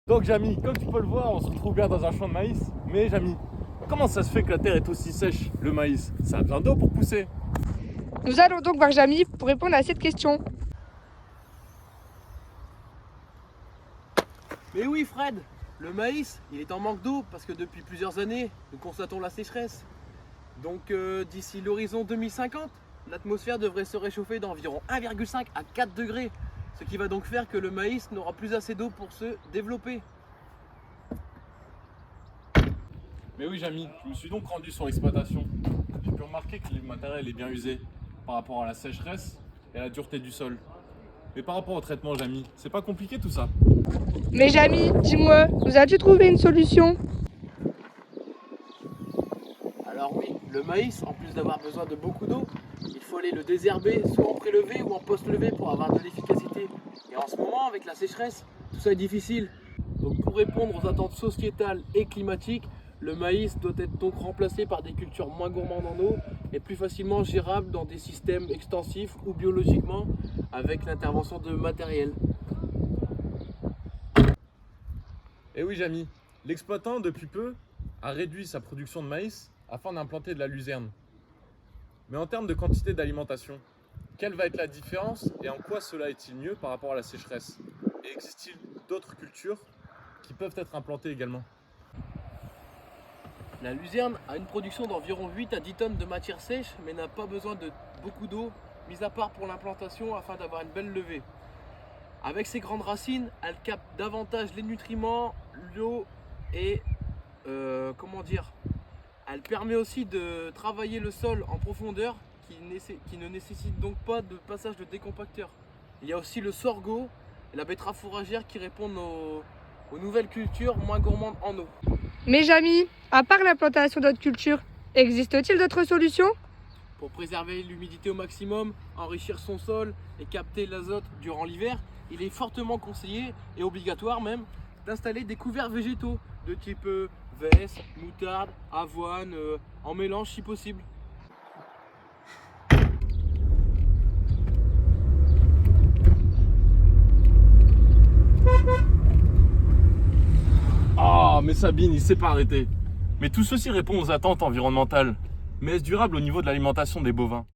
Donc Jamy, comme tu peux le voir, on se retrouve bien dans un champ de maïs. Mais Jamy, comment ça se fait que la terre est aussi sèche, le maïs? Ça a besoin d'eau pour pousser. Nous allons donc voir Jamy pour répondre à cette question. Mais oui Fred, le maïs, il est en manque d'eau parce que depuis plusieurs années, nous constatons la sécheresse. Donc d'ici l'horizon 2050, l'atmosphère devrait se réchauffer d'environ 1,5 à 4 degrés, ce qui va donc faire que le maïs n'aura plus assez d'eau pour se développer. Mais oui Jamy, je me suis donc rendu sur l'exploitation. J'ai pu remarquer que le matériel est bien usé par rapport à la sécheresse et à la dureté du sol. Mais par rapport au traitement Jamy, c'est pas compliqué tout ça? Mais Jamy, dis-moi, nous as-tu trouvé une solution? Alors oui, le maïs, en plus d'avoir besoin de beaucoup d'eau, il faut aller le désherber soit en prélevé ou en post-levé pour avoir de l'efficacité. Et en ce moment, avec la sécheresse, tout ça est difficile. Donc pour répondre aux attentes sociétales et climatiques, le maïs doit être donc remplacé par des cultures moins gourmandes en eau et plus facilement gérables dans des systèmes extensifs ou biologiquement avec l'intervention de matériel. Et oui Jamy, l'exploitant depuis peu a réduit sa production de maïs afin d'implanter de la luzerne. Mais en termes de quantité d'alimentation, quelle va être la différence et en quoi cela est-il mieux par rapport à la sécheresse? Et existe-t-il d'autres cultures qui peuvent être implantées également? La luzerne a une production d'environ 8 à 10 tonnes de matière sèche, mais n'a pas besoin de beaucoup d'eau, mis à part pour l'implantation afin d'avoir une belle levée. Avec ses grandes racines, elle capte davantage les nutriments, l'eau et elle permet aussi de travailler le sol en profondeur qui ne nécessite donc pas de passage de décompacteur. Il y a aussi le sorgho et la betterave fourragère qui répondent aux nouvelles cultures moins gourmandes en eau. Mais Jamy, à part l'implantation d'autres cultures, existe-t-il d'autres solutions? Pour préserver l'humidité au maximum, enrichir son sol et capter l'azote durant l'hiver, il est fortement conseillé et obligatoire même d'installer des couverts végétaux de type vesse, moutarde, avoine, en mélange si possible. Ah, mais Sabine, il s'est pas arrêté. Mais tout ceci répond aux attentes environnementales. Mais est-ce durable au niveau de l'alimentation des bovins?